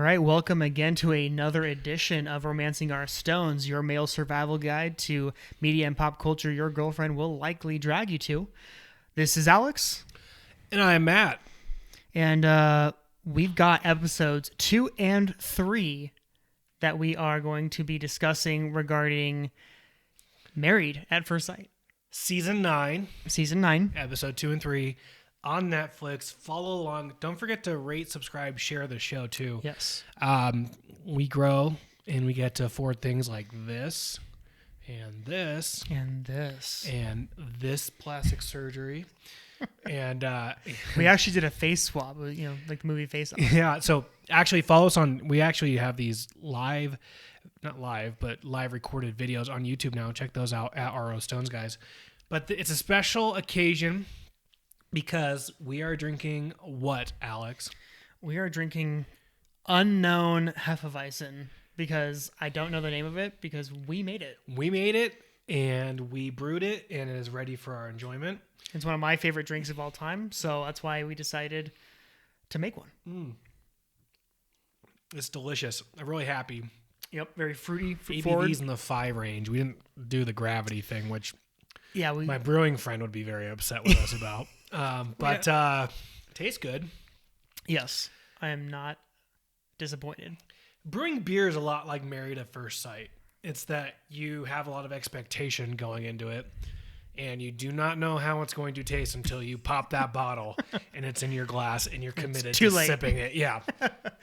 right, welcome again to another edition of Romancing Our Stones, your male survival guide to media and pop culture your girlfriend will likely drag you to. This is Alex. And I'm Matt. And we've got episodes 2 and 3 that we are going to be discussing regarding Married at First Sight. Season 9. Season 9. Episode 2 and 3 on Netflix. Follow along. Don't forget to rate, subscribe, share the show too. Yes. We grow and we get to afford things like this and this. And this. And this plastic surgery. And we actually did a face swap, you know, like the movie Face Off. Yeah, so actually follow us on, we actually have these live recorded videos on YouTube now. Check those out at ROS Stones, guys. But it's a special occasion because we are drinking what, Alex? We are drinking unknown Hefeweizen because I don't know the name of it because we made it. We made it and we brewed it and it is ready for our enjoyment. It's one of my favorite drinks of all time, so that's why we decided to make one. It's delicious. I'm really happy. Yep, very fruity. ABV's in the 5 range. We didn't do the gravity thing, which my brewing friend would be very upset with us about. But tastes good. Yes, I am not disappointed. Brewing beer is a lot like Married at First Sight. It's that you have a lot of expectation going into it. And you do not know how it's going to taste until you pop that bottle and it's in your glass and you're committed to sipping it. Yeah.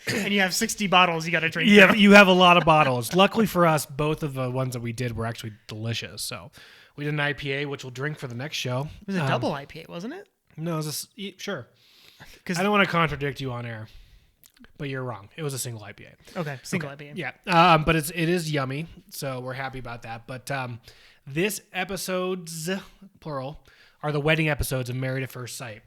And you have 60 bottles you got to drink. Yeah, you have a lot of bottles. Luckily for us, both of the ones that we did were actually delicious. So we did an IPA, which we'll drink for the next show. It was a double IPA, wasn't it? No, it was sure. I don't want to contradict you on air, but you're wrong. It was a single IPA. Okay, single IPA. Yeah, but it is yummy, so we're happy about that. But this episodes, plural, are the wedding episodes of Married at First Sight.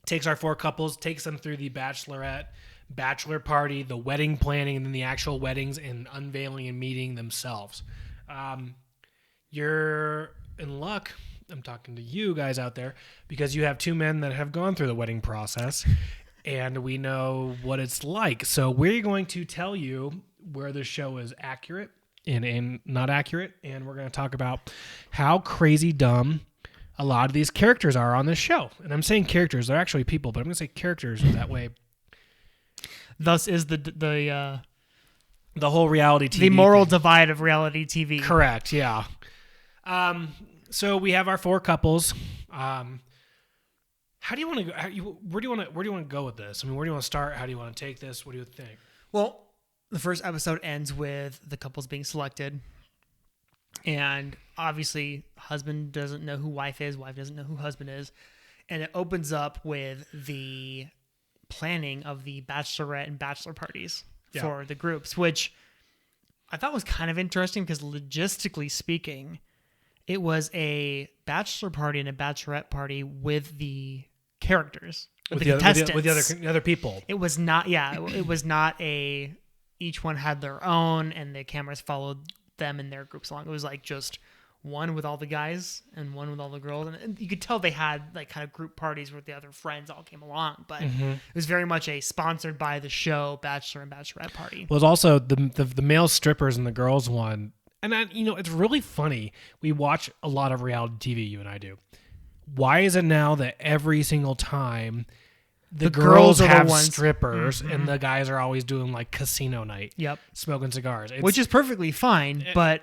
Takes our 4 couples, takes them through the bachelorette, bachelor party, the wedding planning, and then the actual weddings and unveiling and meeting themselves. You're in luck. I'm talking to you guys out there because you have 2 men that have gone through the wedding process and we know what it's like. So we're going to tell you where the show is accurate and not accurate, and we're going to talk about how crazy dumb a lot of these characters are on this show. And I'm saying characters, they're actually people, but I'm going to say characters that way. Thus is the whole reality TV. The moral divide of reality TV. Correct, yeah. So we have our 4 couples. How do you want to go? Where do you want to go with this? I mean, where do you want to start? How do you want to take this? What do you think? Well, the first episode ends with the couples being selected. And obviously, husband doesn't know who wife is. Wife doesn't know who husband is. And it opens up with the planning of the bachelorette and bachelor parties for the groups, which I thought was kind of interesting because logistically speaking, it was a bachelor party and a bachelorette party with the characters, with the contestants. With the other people. It was not, it was not each one had their own and the cameras followed them and their groups along. It was like just one with all the guys and one with all the girls. And you could tell they had like kind of group parties where the other friends all came along, but it was very much a sponsored by the show bachelor and bachelorette party. Well, it was also the male strippers and the girls one. And it's really funny. We watch a lot of reality TV, you and I do. Why is it now that every single time the girls have strippers and the guys are always doing like casino night, smoking cigars, which is perfectly fine, but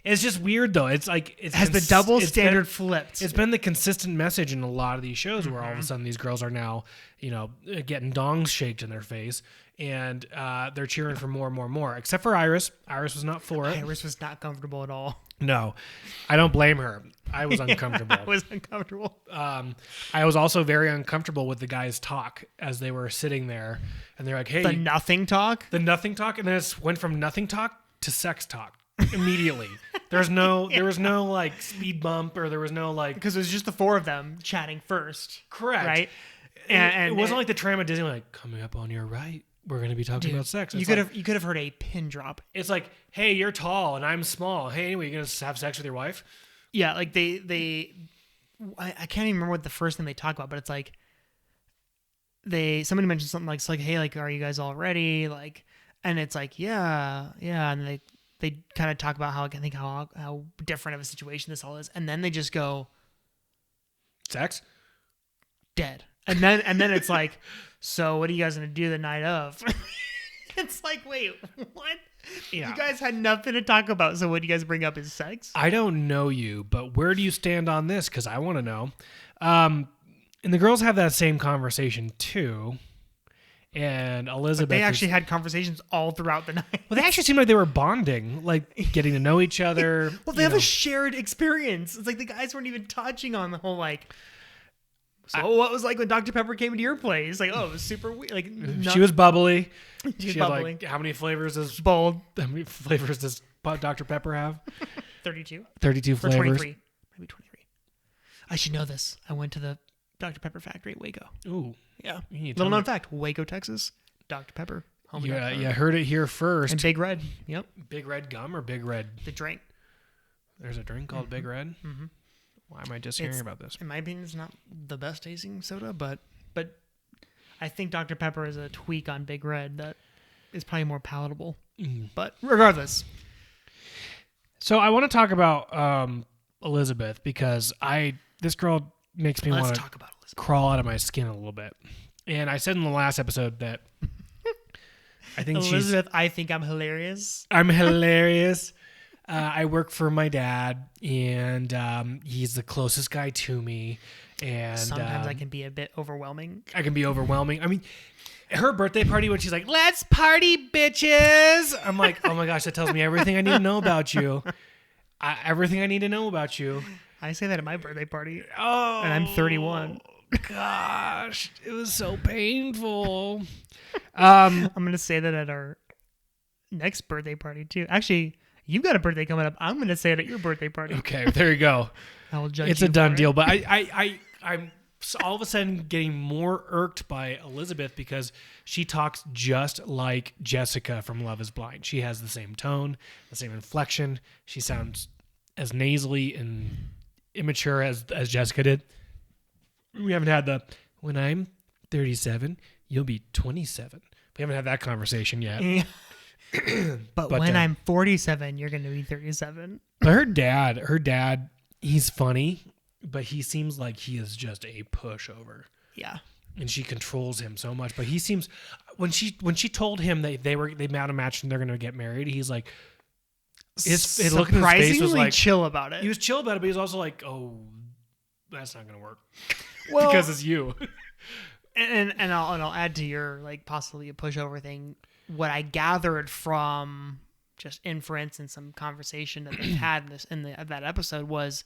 it's just weird though. It's like has the double standard flipped. It's been the consistent message in a lot of these shows where all of a sudden these girls are now, getting dongs shaked in their face and they're cheering for more and more and more. Except for Iris. Iris was not for it. Iris was not comfortable at all. No, I don't blame her. I was uncomfortable. I was uncomfortable. I was also very uncomfortable with the guys' talk as they were sitting there, and they're like, "Hey, the nothing talk," and then it went from nothing talk to sex talk immediately. There was no like speed bump, or there was no like because it was just the 4 of them chatting first. Correct, right? And it wasn't like the tram at Disney, like coming up on your right. We're going to be talking about sex. You could have heard a pin drop. It's like, hey, you're tall and I'm small. Hey, anyway, you're going to have sex with your wife? Yeah, like I can't even remember what the first thing they talk about, but it's like somebody mentioned something like, it's like, hey, like, are you guys all ready? Like, and it's like, yeah, and they kind of talk about how different of a situation this all is, and then they just go Sex? dead, and then it's like, so what are you guys gonna do the night of? It's like, wait, what? Yeah. You guys had nothing to talk about, so what do you guys bring up is sex? I don't know you, but where do you stand on this? Because I want to know. And the girls have that same conversation too. And Elizabeth, But they actually had conversations all throughout the night. well, they actually seemed like they were bonding, like getting to know each other. Well, they have a shared experience. It's like the guys weren't even touching on the whole like. So what was like when Dr. Pepper came into your place? Like, oh, it was super weird. Like, She was bubbly. she was She bubbly, had like how many flavors does bold. Dr. Pepper have? 32 32 or flavors. 23, maybe 23. I should know this. I went to the Dr. Pepper factory at Waco. Ooh, Yeah, you need to little tell known fact: Waco, Texas. Dr. Pepper. Home of Dr. Yeah, Pepper. you heard it here first. And Big Red. Yep, Big Red gum or Big Red? the drink. There's a drink called Big Red. Mm-hmm. Why am I just hearing about this? In my opinion, it's not the best tasting soda, but I think Dr. Pepper is a tweak on Big Red that is probably more palatable. But regardless, So I want to talk about Elizabeth because this girl makes me let's want to talk about Elizabeth. crawl out of my skin a little bit. And I said in the last episode that I think Elizabeth, I think I'm hilarious. I'm hilarious. I work for my dad, and he's the closest guy to me. And Sometimes I can be a bit overwhelming. I can be overwhelming. I mean, her birthday party when she's like, "Let's party, bitches!" I'm like, "Oh my gosh, that tells me everything I need to know about you. Everything I need to know about you." I say that at my birthday party, Oh, and I'm 31. Gosh, it was so painful. I'm gonna say that at our next birthday party too. Actually, you've got a birthday coming up. I'm gonna say it at your birthday party. Okay, there you go. I will judge. It's you a done for deal. it. But I'm all of a sudden getting more irked by Elizabeth because she talks just like Jessica from Love Is Blind. She has the same tone, the same inflection. She sounds as nasally and immature as Jessica did. We haven't had the when I'm 37, you'll be 27. We haven't had that conversation yet. but when I'm 47, you're gonna be 37. But her dad, he's funny, but he seems like he is just a pushover. Yeah. And she controls him so much. But he seems when she told him they met a match and they're gonna get married, he's like his look in his face was like chill about it. He was chill about it, but he was also like, "Oh, that's not gonna work." Well, because it's you. and I'll add to your like possibly a pushover thing. What I gathered from just inference and some conversation that they've had in that episode was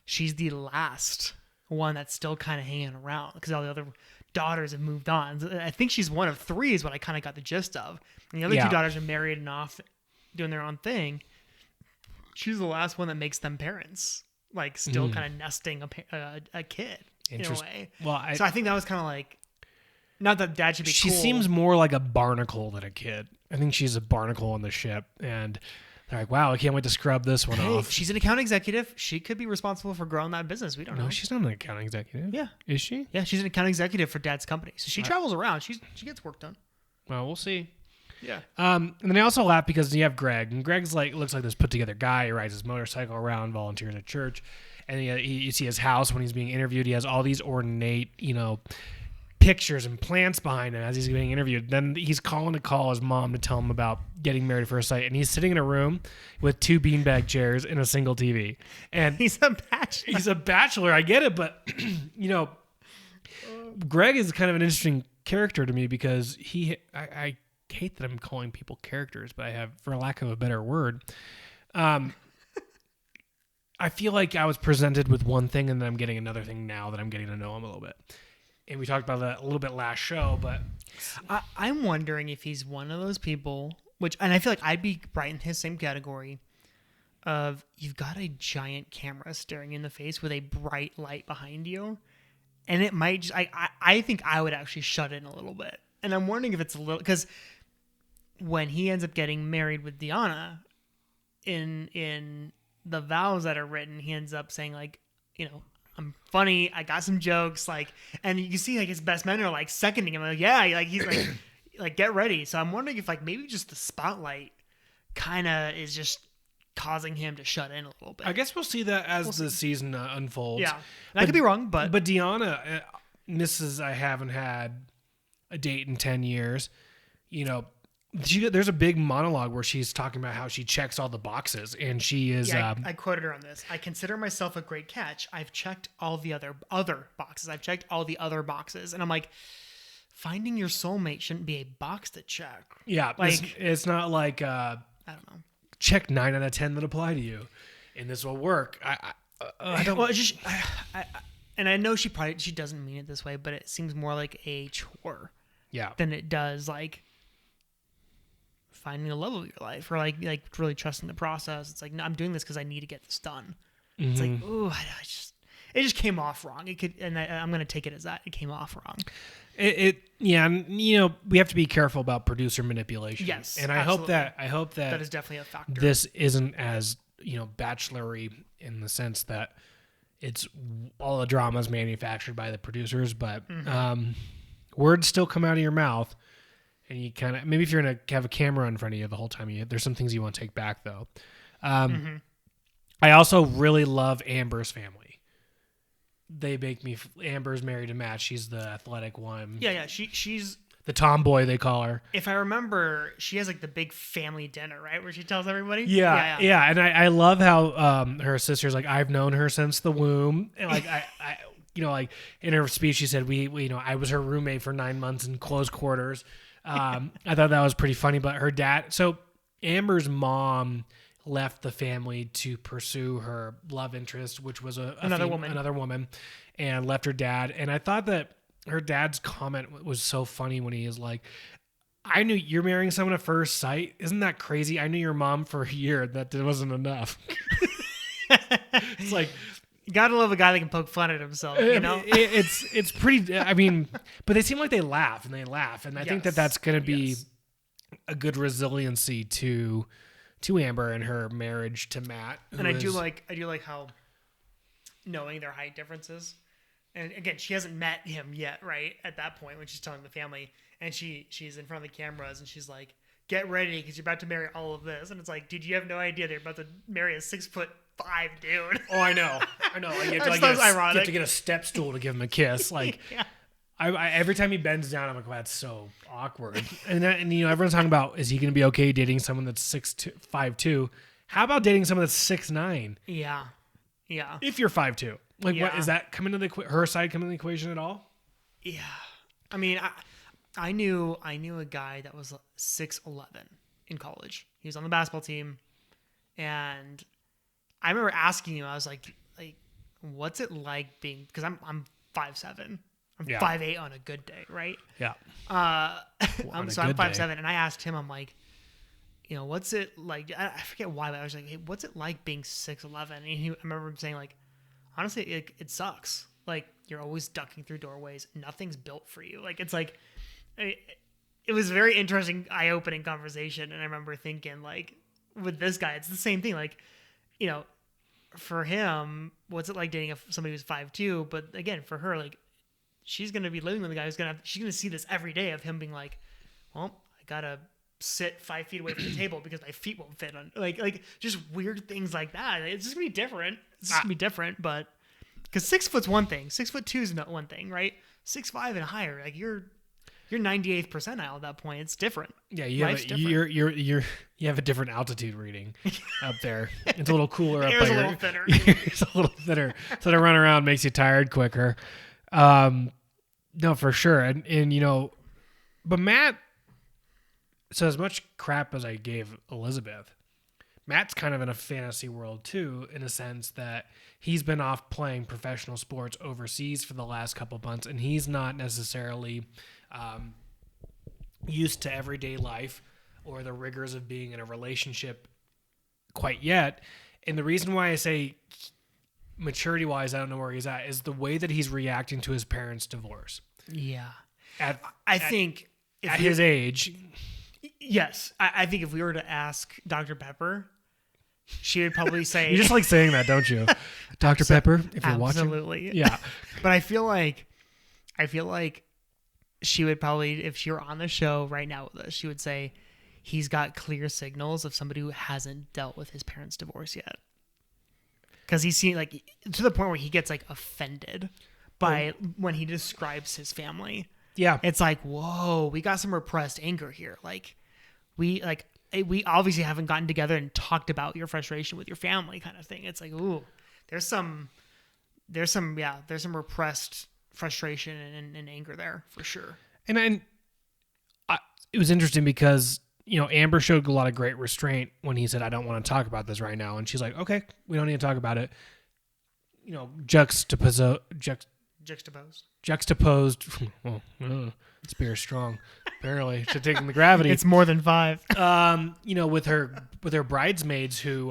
she's the last one that's still kind of hanging around because all the other daughters have moved on. I think she's one of three is what I kind of got the gist of. And the other two daughters are married and off doing their own thing. She's the last one that makes them parents, like still kind of nesting a kid in a way. Well, so I think that was kind of like, not that dad should be She cool. seems more like a barnacle than a kid. I think she's a barnacle on the ship, and they're like, "Wow, I can't wait to scrub this one off." She's an account executive. She could be responsible for growing that business. We don't know. No, she's not an account executive. Yeah. Is she? Yeah, she's an account executive for dad's company. So she travels around. She gets work done. Well, we'll see. Yeah. And then I also laugh because you have Greg, and Greg's like looks like this put together guy. He rides his motorcycle around, volunteers at church, and you see his house when he's being interviewed. He has all these ornate, pictures and plants behind him as he's being interviewed. Then he's calling to call his mom to tell him about getting married at first sight, and he's sitting in a room with two beanbag chairs and a single TV. And he's a bachelor. He's a bachelor. I get it, but Greg is kind of an interesting character to me because I hate that I'm calling people characters, but I have, for lack of a better word, I feel like I was presented with one thing and then I'm getting another thing now that I'm getting to know him a little bit. And we talked about that a little bit last show, but I'm wondering if he's one of those people, and I feel like I'd be right in his same category of you've got a giant camera staring in the face with a bright light behind you. And it might just, I think I would actually shut in a little bit. And I'm wondering if it's a little, because when he ends up getting married with Deanna, in the vows that are written, he ends up saying like, I'm funny. I got some jokes, like, and you can see like his best men are like seconding him. Like, yeah, like he's like, like get ready. So I'm wondering if like maybe just the spotlight kind of is just causing him to shut in a little bit. I guess we'll see that as the season unfolds. Yeah, and I could be wrong, but Deanna, Mrs. I haven't had a date in 10 years. You know, there's a big monologue where she's talking about how she checks all the boxes, and she is. Yeah, I quoted her on this. I consider myself a great catch. I've checked all the other boxes. I've checked all the other boxes, and I'm like, finding your soulmate shouldn't be a box to check. Yeah, like it's not like I don't know. Check 9 out of 10 that apply to you, and this will work. I don't. Well, it's just, and I know she doesn't mean it this way, but it seems more like a chore. Yeah. Than it does like finding the love of your life, or like really trusting the process. It's like, no, I'm doing this because I need to get this done. Mm-hmm. It's like, oh, it just came off wrong. It could, and I'm gonna take it as that it came off wrong. Yeah, you know, we have to be careful about producer manipulation. Yes, and absolutely. I hope that is definitely a factor. This isn't as, you know, bachelory in the sense that it's all the dramas manufactured by the producers, but words still come out of your mouth, and you kind of, maybe if you're gonna have a camera in front of you the whole time, there's some things you want to take back though. I also really love Amber's family. They make me. Amber's married to Matt. She's the athletic one. Yeah. She's the tomboy, they call her. If I remember, she has like the big family dinner, right, where she tells everybody. Yeah. And I love how her sister's like, I've known her since the womb, and like I you know, like in her speech she said we you know, I was her roommate for 9 months in close quarters. I thought that was pretty funny. But her dad, so Amber's mom left the family to pursue her love interest, which was another woman, and left her dad. And I thought that her dad's comment was so funny when he is like, I knew you're marrying someone at first sight. Isn't that crazy? I knew your mom for a year. That wasn't enough. It's like, you gotta love a guy that can poke fun at himself, you know? It's pretty, I mean, but they seem like they laugh. And I think that's going to be a good resiliency to Amber and her marriage to Matt. And I do like how, knowing their height differences, and again, she hasn't met him yet, right? At that point, when she's telling the family, and she's in front of the cameras, and she's like, "Get ready, because you're about to marry all of this." And it's like, dude, you have no idea they're about to marry a 6'5" dude. Oh, I know. Like, you have to get a step stool to give him a kiss. Like, yeah. I every time he bends down, I'm like, well, that's so awkward. And you know, everyone's talking about, is he going to be okay dating someone that's 5'2"? How about dating someone that's 6'9"? Yeah. If you're 5'2", like, what is that coming to her side coming to the equation at all? Yeah. I mean, I knew a guy that was 6'11" in college. He was on the basketball team, and I remember asking him, I was like, what's it like being? Because I'm 5'7". I'm 5'8" on a good day, right? Yeah. I'm 5'7", and I asked him, I'm like, you know, what's it like? I forget why, but I was like, hey, what's it like being 6'11"? And I remember him saying, like, honestly, it sucks. Like, you're always ducking through doorways. Nothing's built for you. Like, it's like, it was a very interesting, eye-opening conversation. And I remember thinking, like, with this guy, it's the same thing. Like, you know, for him, what's it like dating somebody who's 5'2"? But again, for her, like, she's going to be living with a guy she's going to see this every day of him being like, well, I got to sit 5 feet away from the table because my feet won't fit on, like just weird things like that. It's just going to be different. It's just going to be different, but because 6 foot's one thing, 6'2" is not one thing, right? 6'5" and higher, like you're 98th percentile at that point. It's different. Yeah, you have a different altitude reading up there. It's a little cooler up there. It's a little thinner. It's a little thinner. So to run around makes you tired quicker. No, for sure. And you know, but Matt, so as much crap as I gave Elizabeth, Matt's kind of in a fantasy world too, in a sense that he's been off playing professional sports overseas for the last couple of months, and he's not necessarily used to everyday life or the rigors of being in a relationship quite yet. And the reason why I say maturity-wise, I don't know where he's at, is the way that he's reacting to his parents' divorce. Yeah. I think at his age. Yes. I think if we were to ask Dr. Pepper, she would probably say, You just like saying that, don't you? Dr. Pepper, if you're watching. absolutely. Yeah. But I feel like she would probably, if she were on the show right now with us, she would say he's got clear signals of somebody who hasn't dealt with his parents' divorce yet. Because he's seen, like, to the point where he gets, like, offended by when he describes his family. Yeah. It's like, whoa, we got some repressed anger here. We obviously haven't gotten together and talked about your frustration with your family kind of thing. It's like, ooh, there's some repressed frustration and anger there for sure. And it was interesting because, Amber showed a lot of great restraint when he said, I don't want to talk about this right now. And she's like, okay, we don't need to talk about it. Juxtaposed. Spear strong. Apparently, to taking the gravity. It's more than 5. With her bridesmaids who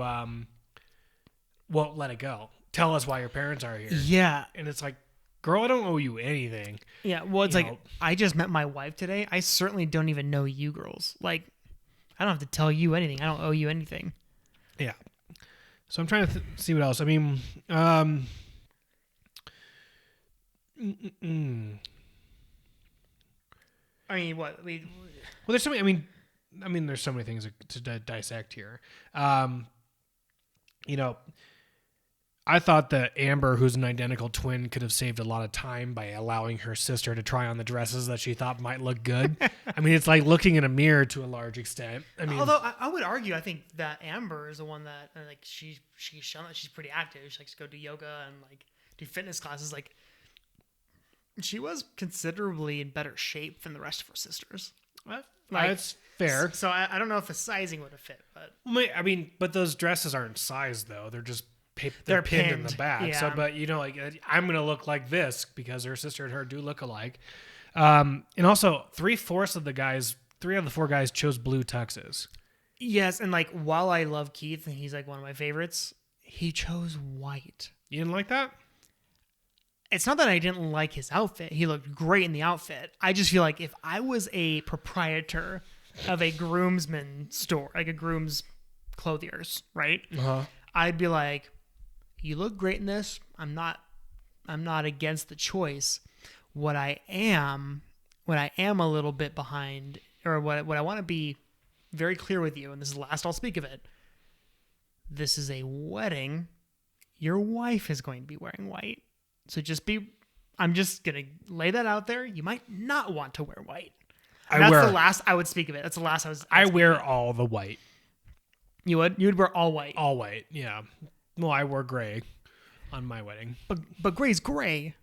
won't let it go. Tell us why your parents are here. Yeah. And it's like, girl, I don't owe you anything. Yeah. Well, it's I just met my wife today. I certainly don't even know you girls. Like, I don't have to tell you anything. I don't owe you anything. Yeah. So I'm trying to see what else. I mean, I mean, what? Well, there's so many. I mean, there's so many things to dissect here. I thought that Amber, who's an identical twin, could have saved a lot of time by allowing her sister to try on the dresses that she thought might look good. I mean, it's like looking in a mirror to a large extent. I mean, although I would argue, I think that Amber is the one that like she's shown that she's pretty active. She likes to go do yoga and like do fitness classes. Like, she was considerably in better shape than the rest of her sisters. That's fair. So I don't know if the sizing would have fit, but I mean, but those dresses aren't sized though. They're just they're pinned in the back. Yeah. So, but I'm gonna look like this because her sister and her do look alike. And also 3/4 of the guys, 3 out of the 4 guys chose blue tuxes. Yes, and like while I love Keith and he's like one of my favorites, he chose white. You didn't like that? It's not that I didn't like his outfit. He looked great in the outfit. I just feel like if I was a proprietor of a groomsman store, like a groom's clothiers, right? Uh-huh. I'd be like, you look great in this. I'm not against the choice. What I am a little bit behind, or what I want to be very clear with you, and this is the last I'll speak of it. This is a wedding. Your wife is going to be wearing white. So I'm just going to lay that out there. You might not want to wear white. That's the last I would speak of it. That's the last I wear all the white. You would? You would wear all white? All white, yeah. Well, I wore gray on my wedding. But gray's gray.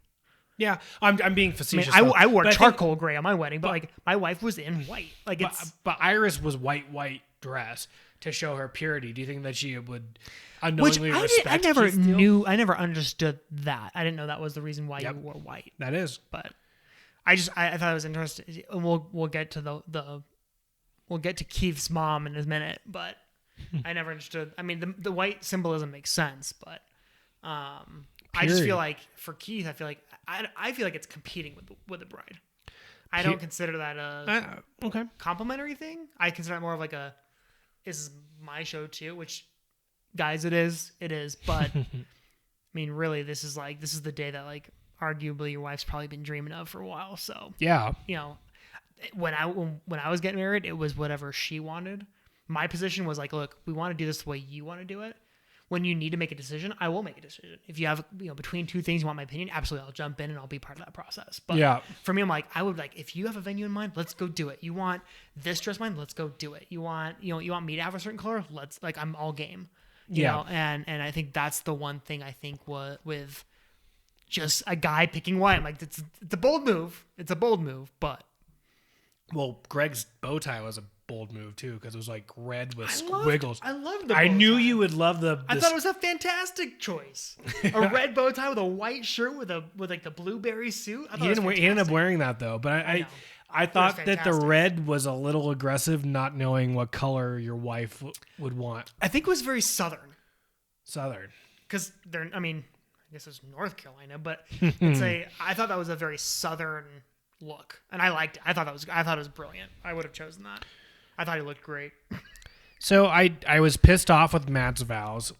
Yeah, I'm being facetious. I wore charcoal gray on my wedding, but like my wife was in white. Like but Iris was white dress to show her purity. Do you think that she would unknowingly respect? I never understood that. I didn't know that was the reason why you wore white. That is, but I thought it was interesting. And we'll get to we'll get to Keith's mom in a minute, but I never understood. I mean, the white symbolism makes sense, but I just feel like for Keith, I feel like it's competing with the bride. I don't consider that a complimentary thing. I consider it more of like this is my show too, which guys, it is. But I mean, really, this is the day that like arguably your wife's probably been dreaming of for a while. So yeah, when I was getting married, it was whatever she wanted. My position was like, look, we want to do this the way you want to do it. When you need to make a decision, I will make a decision. If you have, between two things, you want my opinion, absolutely, I'll jump in and I'll be part of that process. But for me, I'm like, I would like, if you have a venue in mind, let's go do it. You want this dress in mind, let's go do it. You want me to have a certain color, I'm all game. You know, and I think that's the one thing I think with just a guy picking white. I'm like, it's a bold move. It's a bold move, but. Well, Greg's bow tie was a bold move too, because it was like red with squiggles. I loved the bow tie. I knew you would love I thought it was a fantastic choice. A red bow tie with a white shirt with like the blueberry suit. He ended up wearing that though, but I thought that the red was a little aggressive, not knowing what color your wife would want. I think it was very southern. Because I guess it's North Carolina, but I thought that was a very southern look, and I liked it. I thought it was brilliant. I would have chosen that. I thought he looked great. So I was pissed off with Matt's vows,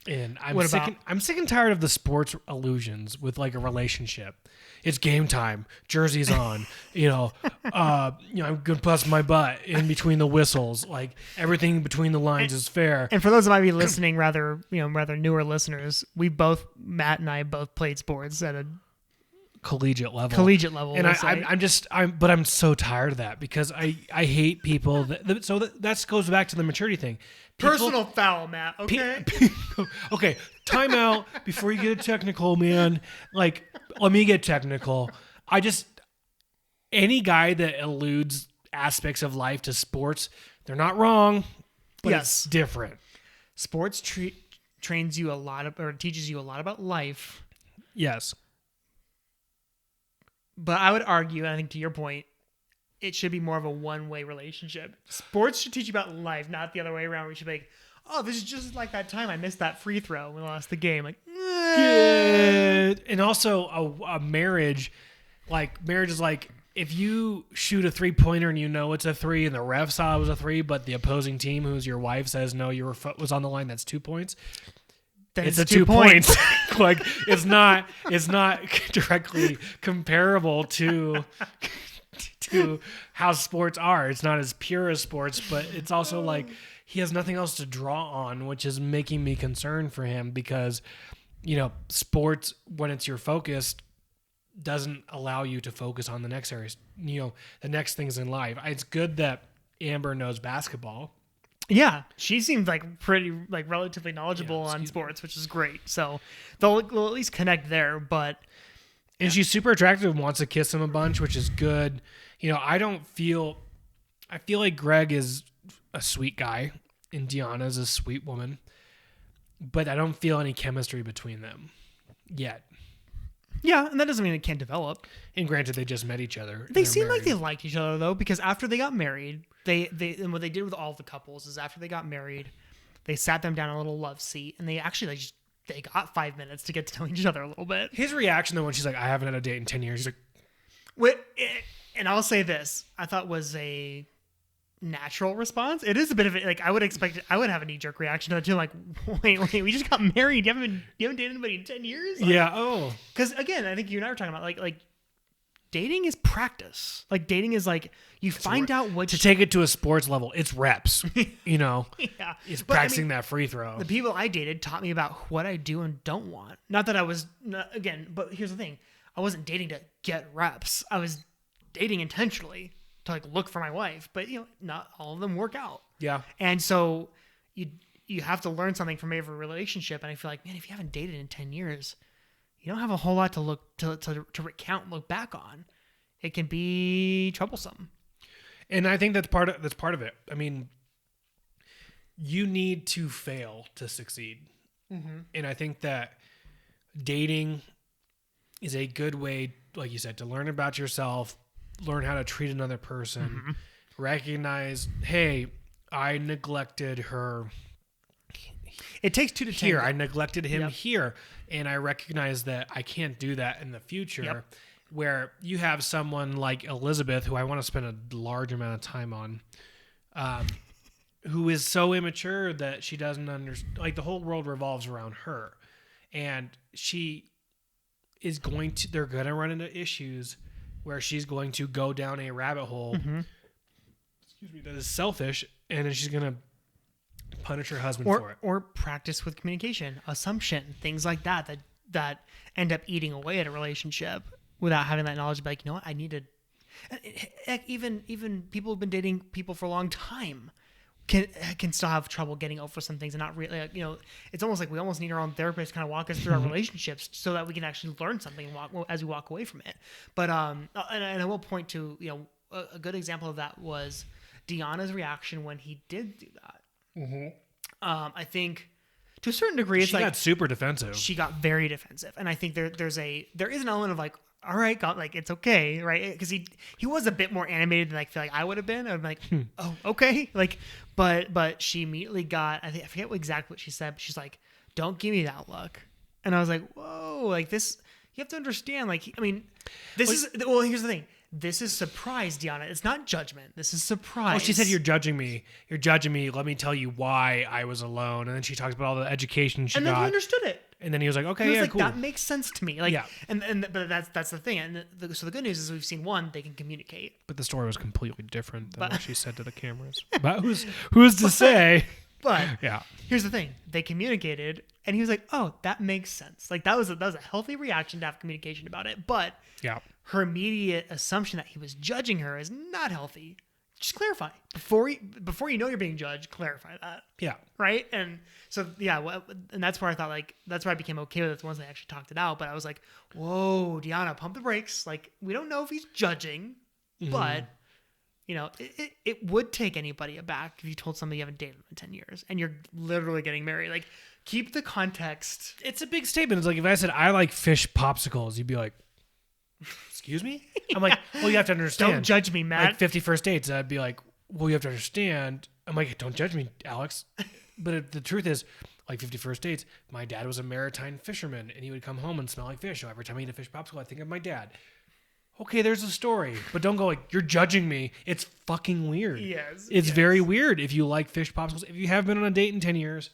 and I'm sick and tired of the sports illusions with like a relationship. It's game time. Jersey's on. I'm gonna bust my butt in between the whistles. Like everything between the lines is fair. And for those that might be listening, rather newer listeners, Matt and I both played sports at a collegiate level. And I'm so tired of that because I hate people that goes back to the maturity thing. Personal foul, Matt. Okay. Okay. Time out before you get technical, man. Like, let me get technical. Any guy that alludes aspects of life to sports, they're not wrong, but it's different. Sports trains you teaches you a lot about life. Yes. But I would argue, and I think to your point, it should be more of a one-way relationship. Sports should teach you about life, not the other way around. We should be like, oh, this is just like that time I missed that free throw when I lost the game. Like, good. And also a marriage, marriage is like if you shoot a 3-pointer and you know it's a 3 and the ref saw it was a 3, but the opposing team, who's your wife, says no, your foot was on the line, that's 2 points. Then it's a 2 points. Like it's not directly comparable to how sports are. It's not as pure as sports, but it's also like he has nothing else to draw on, which is making me concerned for him because, sports, when it's your focus, doesn't allow you to focus on the next areas, the next things in life. It's good that Amber knows basketball. Yeah, she seems relatively knowledgeable on sports, which is great. So they'll at least connect there, but... And she's super attractive and wants to kiss him a bunch, which is good. I feel like Greg is a sweet guy and Deanna's a sweet woman, but I don't feel any chemistry between them yet. Yeah, and that doesn't mean it can't develop. And granted, they just met each other. They seem like they liked each other though, because after they got married, and what they did with all the couples is after they got married, they sat them down in a little love seat, and they actually they got 5 minutes to get to know each other a little bit. His reaction though when she's like, "I haven't had a date in 10 years," he's like, and I'll say this, I thought was a natural response. It is a bit of it. I would expect I would have a knee-jerk reaction to it too. Like, wait, we just got married. You haven't dated anybody in 10 years? Because again, I think you and I were talking about like dating is practice. Like dating is like you find out what to take it to a sports level. It's reps. Yeah, it's practicing that free throw. The people I dated taught me about what I do and don't want. Not that I was but here's the thing: I wasn't dating to get reps. I was dating intentionally to look for my wife, but not all of them work out. Yeah. And so you have to learn something from every relationship. And I feel like, man, if you haven't dated in 10 years, you don't have a whole lot to recount and look back on. It can be troublesome. And I think that's part of it. I mean, you need to fail to succeed. Mm-hmm. And I think that dating is a good way, like you said, to learn about yourself, learn how to treat another person, mm-hmm. recognize, hey, I neglected her. It takes 2 to 10. I neglected him here, and I recognize that I can't do that in the future. Yep. Where you have someone like Elizabeth, who I want to spend a large amount of time on, who is so immature that she doesn't understand. Like the whole world revolves around her, and they're going to run into issues where she's going to go down a rabbit hole, mm-hmm. That is selfish, and then she's going to punish her husband for it. Or practice with communication, assumption, things like that end up eating away at a relationship without having that knowledge. Like, you know what, I need to... Even people who've been dating people for a long time can still have trouble getting over some things and not really, it's almost like we almost need our own therapist to kind of walk us through our relationships so that we can actually learn something as we walk away from it. But, and I will point to, a good example of that was Deanna's reaction when he did do that. Mm-hmm. I think to a certain degree, she got super defensive. She got very defensive. And I think there is an element of like, all right, God, like it's okay, right? Because he was a bit more animated than I feel like I would have been. I'm like, oh, okay, like, but she immediately got. I forget exactly what she said. But she's like, don't give me that look. And I was like, whoa, like this. You have to understand, like, I mean, here's the thing. this is surprise, Deanna. It's not judgment. This is surprise. Oh, she said, you're judging me. You're judging me. Let me tell you why I was alone. And then she talks about all the education she got. And then he understood it. And then he was like, okay, He was yeah, like, cool. that makes sense to me. Like, Yeah. But that's the thing. And so the good news is we've seen one, they can communicate. But the story was completely different than what she said to the cameras. But who's to say? But Yeah. here's the thing. They communicated, and he was like, oh, that makes sense. Like, that was a healthy reaction to have communication about it. But Yeah. her immediate assumption that he was judging her is not healthy. Just clarify. Before you know you're being judged, clarify that. Yeah. Right? And so, yeah, and that's where I thought, like, that's where I became okay with it once they actually talked it out. But I was like, whoa, Deanna, pump the brakes. Like, we don't know if he's judging, but, you know, it would take anybody aback if you told somebody you haven't dated them in 10 years and you're literally getting married. Like, keep the context. It's a big statement. It's like if I said, I like fish popsicles, you'd be like, excuse me? I'm like, well, you have to understand. Don't judge me, Matt. Like 50 First Dates, I'd be like, well, you have to understand. I'm like, don't judge me, Alex. But the truth is, like 50 First Dates, my dad was a maritime fisherman, and he would come home and smell like fish. So every time I eat a fish popsicle, I think of my dad. Okay, there's a story. But don't go like, you're judging me. It's fucking weird. Yes. It's very weird if you like fish popsicles. If you have been on a date in 10 years,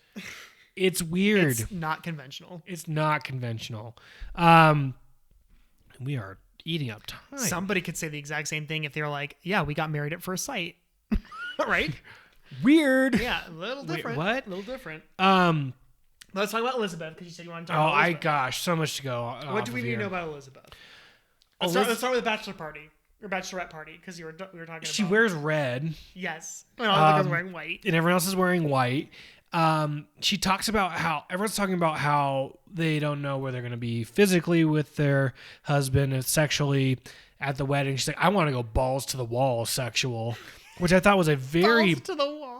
it's weird. It's not conventional. It's not conventional. We are eating up time. Somebody could say the exact same thing if they were like, yeah, we got married at first sight. Right? Weird. Yeah, a little different. Wait, what? A little different. Let's talk about Elizabeth because you said you want to talk Oh, about Elizabeth. gosh, so much to go. What do we need to know about Elizabeth? Let's start with the bachelor party or bachelorette party because we were talking about. She wears red. Yes, and all the girls are wearing white, and everyone else is wearing white. She talks about how everyone's talking about how they don't know where they're going to be physically with their husband and sexually at the wedding. She's like, I want to go balls to the wall sexual, which I thought was a very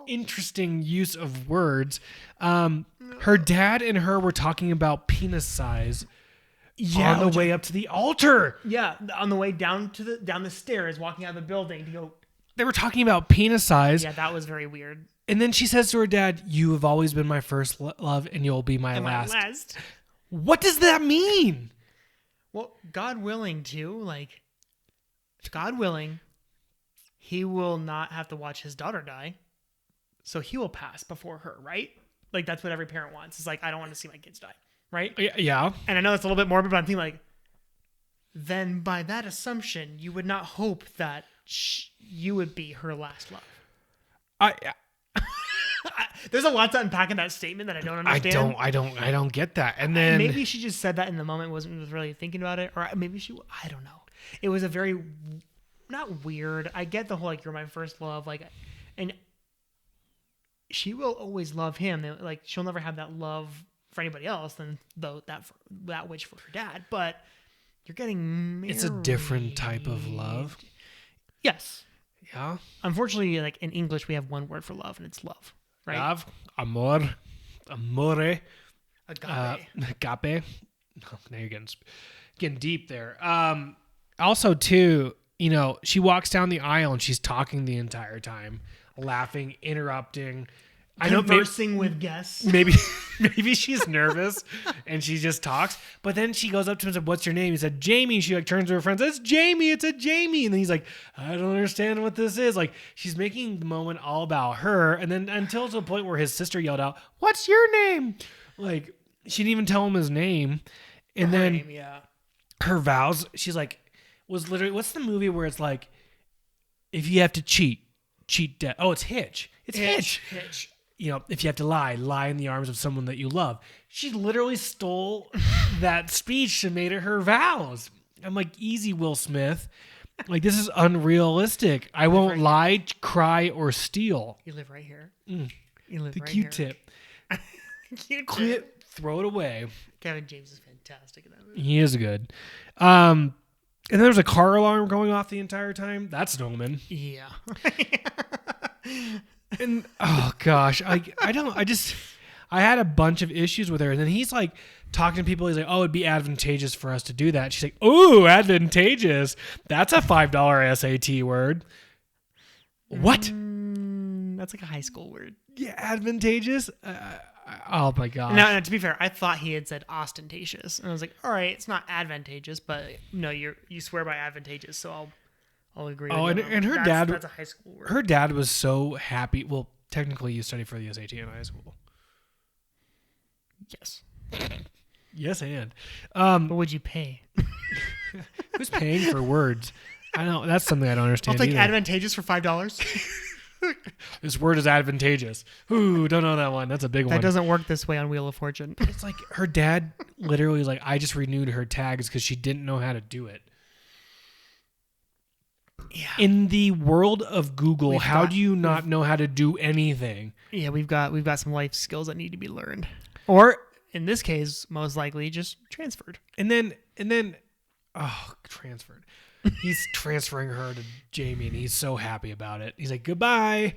interesting use of words. Her dad and her were talking about penis size. Yeah, on the way up to the altar. Yeah, on the way down the stairs, walking out of the building to go. They were talking about penis size. Yeah, that was very weird. And then she says to her dad, "You have always been my first love, and you'll be my last." What does that mean? Well, God willing, too. Like, God willing, he will not have to watch his daughter die, so he will pass before her, right? Like, that's what every parent wants. It's like, I don't want to see my kids die. Right? Yeah. And I know it's a little bit morbid, but I'm thinking like, then by that assumption, you would not hope that you would be her last love. There's a lot to unpack in that statement that I don't understand. I don't get that. And then maybe she just said that in the moment, wasn't really thinking about it, or maybe I don't know. It was a very not weird. I get the whole like you're my first love, like, and she will always love him. Like she'll never have that love for anybody else than that which for her dad, but you're getting married. It's a different type of love. Yes. Yeah. Unfortunately, like in English, we have one word for love, and it's love. Right? Love, amor, amore, agape. Oh, now you're getting deep there. Also, too, you know, she walks down the aisle and she's talking the entire time, laughing, interrupting. Conversing with guests. Maybe she's nervous and she just talks. But then she goes up to him and said, "What's your name?" He said, "Jamie." She like turns to her friends, "It's Jamie. It's a Jamie." And then he's like, "I don't understand what this is." Like she's making the moment all about her. And then until to the point where his sister yelled out, "What's your name?" Like she didn't even tell him his name. And her then name, yeah. Her vows, she's like, was literally, what's the movie where it's like, if you have to cheat death. Oh, it's Hitch. It's Hitch. You know, if you have to lie in the arms of someone that you love. She literally stole that speech and made it her vows. I'm like, easy, Will Smith. Like, this is unrealistic. I won't lie, cry, or steal. You live right here. You live the right Q-tip. Q-tip. Throw it away. Kevin James is fantastic in that movie. He is good. And then there's a car alarm going off the entire time. That's an omen. Yeah. And oh gosh, I had a bunch of issues with her. And then he's like talking to people. He's like, "Oh, it'd be advantageous for us to do that." She's like, "Ooh, advantageous. That's a $5 SAT word." What? That's like a high school word. Yeah, advantageous. Oh my gosh. Now, to be fair, I thought he had said ostentatious, and I was like, "All right, it's not advantageous, but no, you swear by advantageous, so I'll agree. Oh, with and you. her dad. That's a high school word. Her dad was so happy. Well, technically, you study for the SAT in high school. Yes. Yes, and What would you pay? who's paying for words? I know that's something I don't understand. I'll take either. advantageous for $5. This word is advantageous. Ooh, don't know that one. That's a big one. That doesn't work this way on Wheel of Fortune. It's like her dad literally is like, I just renewed her tags because she didn't know how to do it. Yeah. In the world of Google, how do you not know how to do anything? Yeah, we've got some life skills that need to be learned. Or in this case, most likely just transferred. And then transferred. He's transferring her to Jamie and he's so happy about it. He's like, goodbye.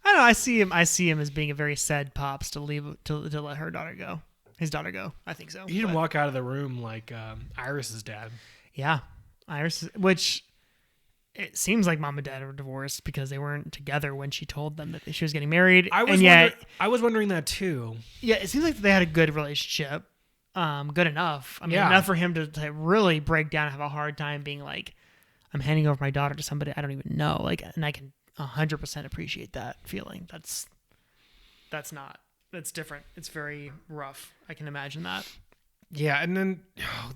I don't know. I see him as being a very sad pops to let her daughter go. His daughter go. I think so. He didn't walk out of the room like Iris's dad. Yeah. Iris, which it seems like mom and dad were divorced because they weren't together when she told them that she was getting married. I was wondering that too. Yeah, it seems like they had a good relationship. Good enough. I mean, enough for him to really break down and have a hard time being like, I'm handing over my daughter to somebody I don't even know. Like, and I can 100% appreciate that feeling. That's different. It's very rough. I can imagine that. Yeah, and then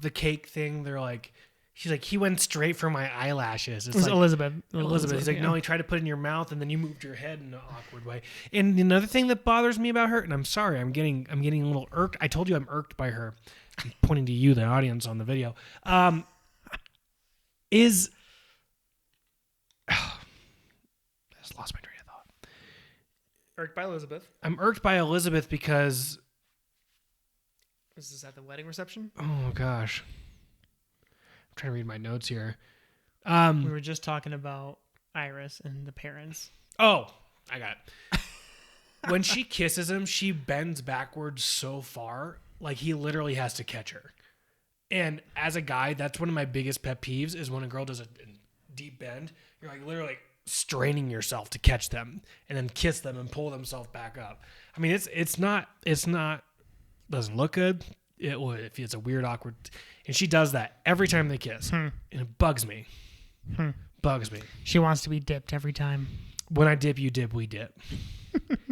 the cake thing, they're like, she's like, he went straight for my eyelashes. It's like, Elizabeth. He's like, no, he tried to put it in your mouth and then you moved your head in an awkward way. And another thing that bothers me about her, and I'm sorry, I'm getting a little irked. I told you I'm irked by her. I'm pointing to you, the audience on the video. I just lost my train of thought. Irked by Elizabeth. I'm irked by Elizabeth because... Is this at the wedding reception? Oh, gosh. I'm trying to read my notes here. We were just talking about Iris and the parents. Oh, I got it. When she kisses him, she bends backwards so far, like he literally has to catch her. And as a guy, that's one of my biggest pet peeves is when a girl does a deep bend. You're like literally straining yourself to catch them and then kiss them and pull themselves back up. I mean, it's not doesn't look good. It would if it's a weird, awkward, and she does that every time they kiss, and it bugs me. Bugs me. She wants to be dipped every time. When I dip, you dip, we dip.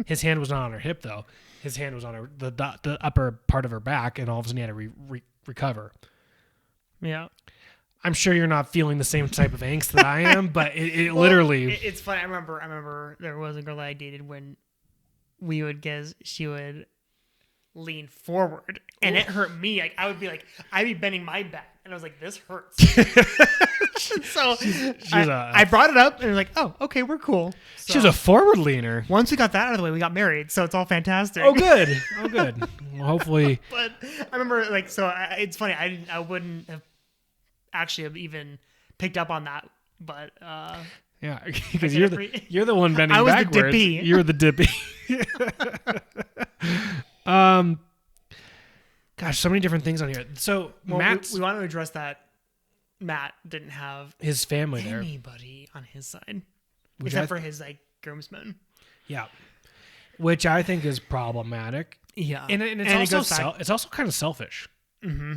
His hand was not on her hip though. His hand was on the upper part of her back, and all of a sudden he had to recover. Yeah. I'm sure you're not feeling the same type of angst that I am, but it literally... It's funny. I remember there was a girl that I dated when we would guess she would lean forward, and it hurt me. Like I'd be bending my back, and I was like, this hurts. So I brought it up, and I was like, oh, okay, we're cool. So, she was a forward leaner. Once we got that out of the way, we got married, so it's all fantastic. Oh, good. Well, hopefully... But I remember, it's funny. I wouldn't have actually have even picked up on that, but yeah, because you're the one bending I was backwards. the dippy. You're the dippy. Gosh, so many different things on here. So we want to address that Matt didn't have his family there, anybody on his side, except for his groomsmen. Yeah, which I think is problematic. Yeah, and it's also kind of selfish. Mm-hmm.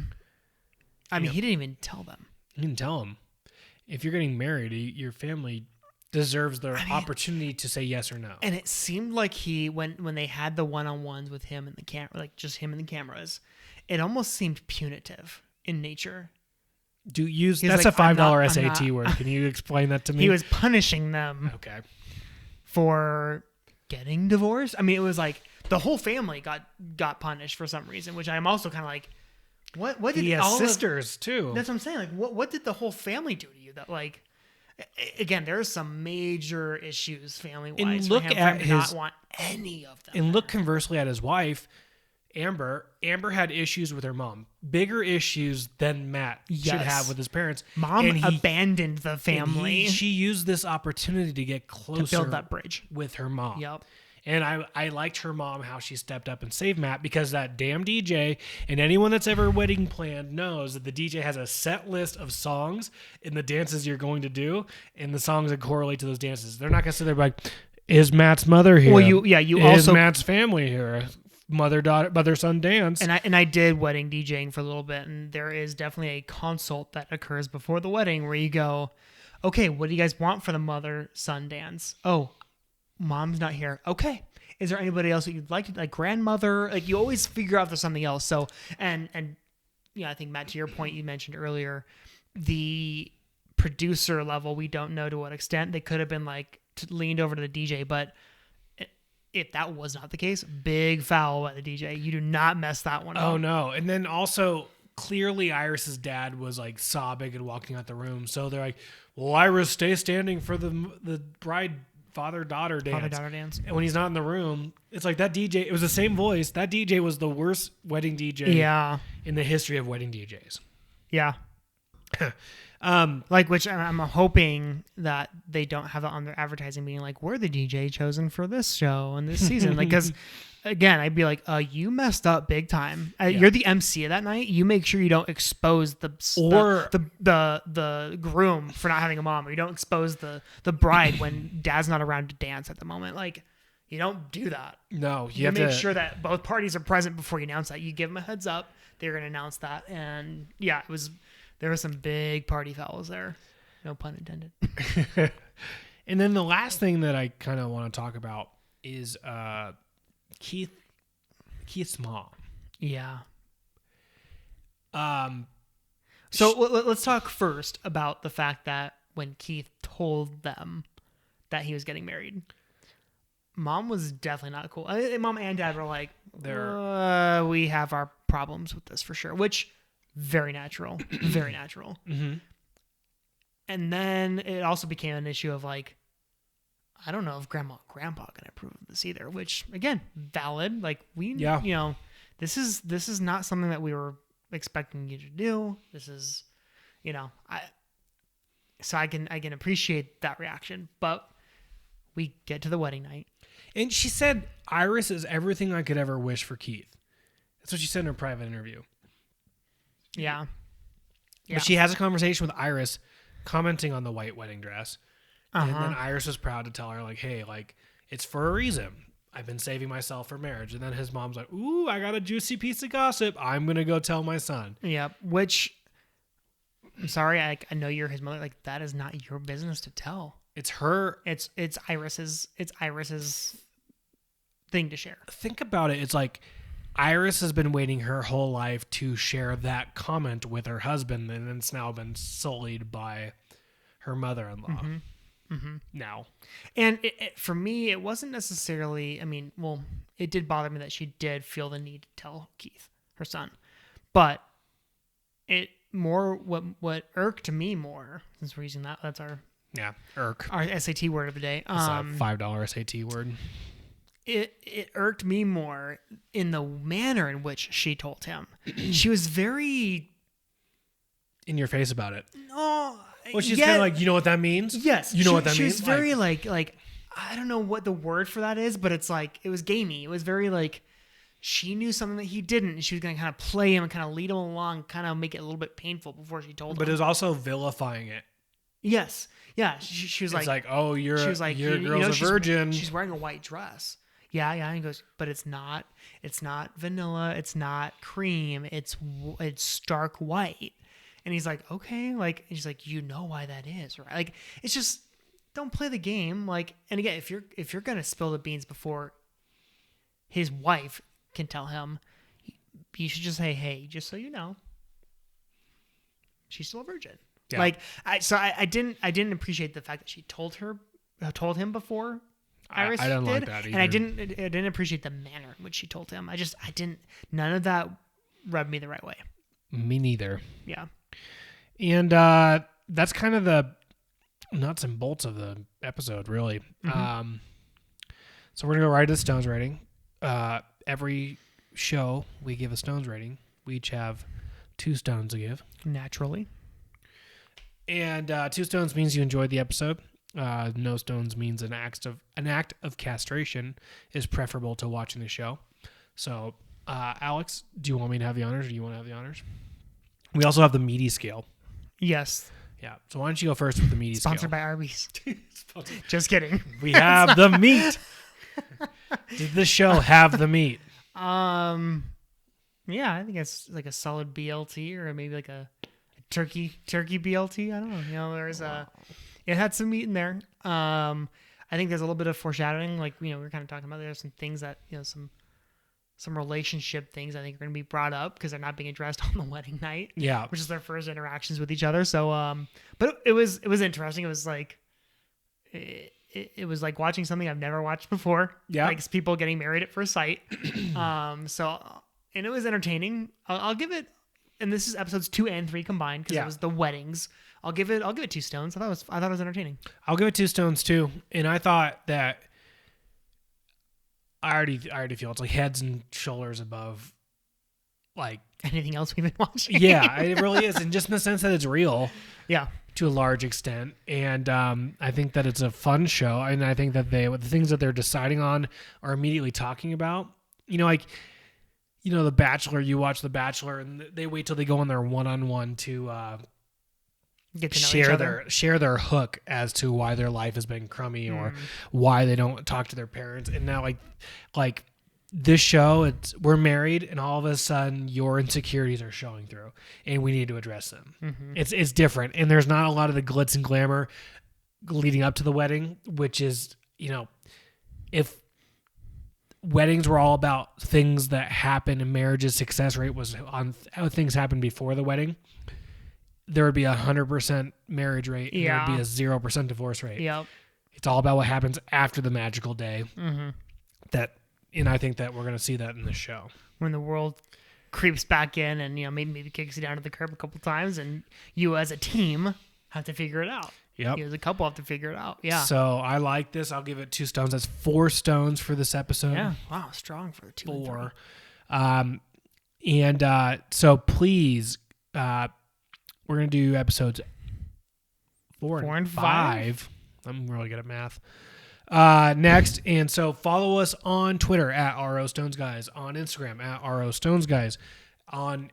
I mean, he didn't even tell them. You didn't tell them. If you're getting married, your family deserves the opportunity to say yes or no. And it seemed like when they had the one-on-ones with him and the camera, like just him and the cameras, it almost seemed punitive in nature. That's like, a $5 SAT word. Can you explain that to me? He was punishing them. Okay. For getting divorced. I mean, it was like the whole family got punished for some reason, which I'm also kind of like, what did he has all sisters too? That's what I'm saying. Like, what did the whole family do to you? That like, again, there are some major issues family wise. And look at not want any of them. And look conversely at his wife, Amber. Amber had issues with her mom, bigger issues than Matt should have with his parents. Mom abandoned the family. She used this opportunity to get closer, to build that bridge with her mom. Yep. And I liked her mom, how she stepped up and saved Matt, because that damn DJ, and anyone that's ever wedding planned knows that the DJ has a set list of songs and the dances you're going to do and the songs that correlate to those dances. They're not going to sit there like, is Matt's mother here? Well, you is also... Matt's family here? mother-son dance. And I did wedding DJing for a little bit, and there is definitely a consult that occurs before the wedding where you go, okay, what do you guys want for the mother-son dance? Oh, mom's not here. Okay. Is there anybody else that you'd like grandmother? Like, you always figure out there's something else. So, and I think, Matt, to your point you mentioned earlier, the producer level, we don't know to what extent they could have been like leaned over to the DJ, but if that was not the case, big foul by the DJ. You do not mess that one up. Oh no. And then also clearly Iris's dad was like sobbing and walking out the room. So they're like, well, Iris, stay standing for the bride father-daughter dance. Father-daughter dance. And when he's not in the room, it's like that DJ, it was the same voice. That DJ was the worst wedding DJ in the history of wedding DJs. Yeah. Which I'm hoping that they don't have it on their advertising being like, we're the DJ chosen for this show and this season. Like, because again, I'd be like, you messed up big time. You're the MC of that night. You make sure you don't expose the groom for not having a mom, or you don't expose the bride when dad's not around to dance at the moment. Like, you don't do that. No, you have to make sure that both parties are present before you announce that. You give them a heads up. They're going to announce that. And yeah, there were some big party fouls there. No pun intended. And then the last thing that I kind of want to talk about is Keith's mom. Yeah. So let's talk first about the fact that when Keith told them that he was getting married, mom was definitely not cool. Mom and dad were like, we have our problems with this for sure, which very natural, very natural. Mm-hmm. And then it also became an issue of like, I don't know if grandma and grandpa can approve of this either, which again, valid. Like this is not something that we were expecting you to do. This is, so I can appreciate that reaction, but we get to the wedding night. And she said, Iris is everything I could ever wish for Keith. That's what she said in her private interview. Yeah. But she has a conversation with Iris commenting on the white wedding dress. Uh-huh. And then Iris was proud to tell her, like, hey, like, it's for a reason. I've been saving myself for marriage. And then his mom's like, ooh, I got a juicy piece of gossip. I'm going to go tell my son. Yeah. Which, I'm sorry, I know you're his mother. Like, that is not your business to tell. It's her. It's Iris's thing to share. Think about it. It's like Iris has been waiting her whole life to share that comment with her husband, and it's now been sullied by her mother-in-law. Mm-hmm. Mm-hmm. Now. And for me, it wasn't necessarily, it did bother me that she did feel the need to tell Keith, her son. But what irked me more, since we're using that's our SAT word of the day. It's a $5 SAT word. It irked me more in the manner in which she told him. She was very in your face about it. No. Well, she's kind of like, you know what that means? Yes. You know what that means? She was very like, I don't know what the word for that is, but it's like, it was gamey. It was very like, she knew something that he didn't, and she was going to kind of play him and kind of lead him along, kind of make it a little bit painful before she told him. But it was also vilifying it. Yes. Yeah. She was like, oh, your girl's a virgin. She's wearing a white dress. Yeah. And he goes, but it's not vanilla. It's not cream. It's stark white. And he's like, okay, like, and she's like, you know why that is, right? Like, it's just, don't play the game. Like, and again, if you're gonna spill the beans before his wife can tell him, you should just say, hey, just so you know, she's still a virgin. Yeah. Like, I didn't appreciate the fact that she told him before Iris I didn't did, like that either. and I didn't appreciate the manner in which she told him. None of that rubbed me the right way. Me neither. Yeah. And that's kind of the nuts and bolts of the episode, really. Mm-hmm. So we're going to go right to the Stones rating. Every show, we give a Stones rating. We each have 2 stones to give. Naturally. And 2 stones means you enjoyed the episode. No stones means an act of castration is preferable to watching the show. So, Alex, do you want me to have the honors, or do you want to have the honors? We also have the meaty scale. Yes. Yeah. So why don't you go first with the meaty scale? Sponsored by Arby's. Just kidding. We have the meat. Did the show have the meat? Yeah, I think it's like a solid BLT or maybe like a turkey BLT. I don't know. You know, it had some meat in there. I think there's a little bit of foreshadowing. Like, you know, we were kind of talking about there's some things that, you know, some relationship things I think are going to be brought up because they're not being addressed on the wedding night. Yeah. Which is their first interactions with each other. So, but it was interesting. It was like, it was like watching something I've never watched before. Yeah. Like people getting married at first sight. And it was entertaining. I'll give it, and this is episodes 2 and 3 combined because it was the weddings. I'll give it 2 stones. I thought it was entertaining. I'll give it 2 stones too. And I thought that I already feel it's like heads and shoulders above like anything else we've been watching. Yeah, it really is. And just in the sense that it's real. Yeah. To a large extent. And I think that it's a fun show. And I think that the things that they're deciding on are immediately talking about. You know, like, you know, The Bachelor, you watch The Bachelor and they wait till they go on their one-on-one to get to know each other. share their hook as to why their life has been crummy or why they don't talk to their parents. And now like this show, we're married and all of a sudden your insecurities are showing through and we need to address them. Mm-hmm. It's different. And there's not a lot of the glitz and glamour leading up to the wedding, which is, you know, if weddings were all about things that happen and marriage's success rate was on how things happened before the wedding, there would be 100% marriage rate and there would be a 0% divorce rate. Yep. It's all about what happens after the magical day. Mm-hmm. And I think that we're going to see that in this show. When the world creeps back in and, you know, maybe kicks you down to the curb a couple times and you as a team have to figure it out. Yep. You as a couple have to figure it out. Yeah. So I like this. I'll give it 2 stones. That's 4 stones for this episode. Yeah. Wow. Strong for 2 4. So please, we're going to do episodes 4 and 5. I'm really good at math. Next. And so follow us on Twitter at ROStonesGuys, on Instagram at ROStonesGuys, on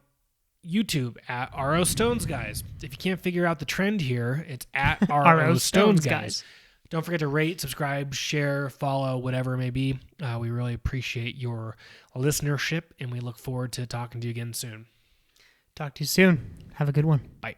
YouTube at ROStonesGuys. If you can't figure out the trend here, it's at ROStonesGuys. Don't forget to rate, subscribe, share, follow, whatever it may be. We really appreciate your listenership and we look forward to talking to you again soon. Talk to you soon. Have a good one. Bye.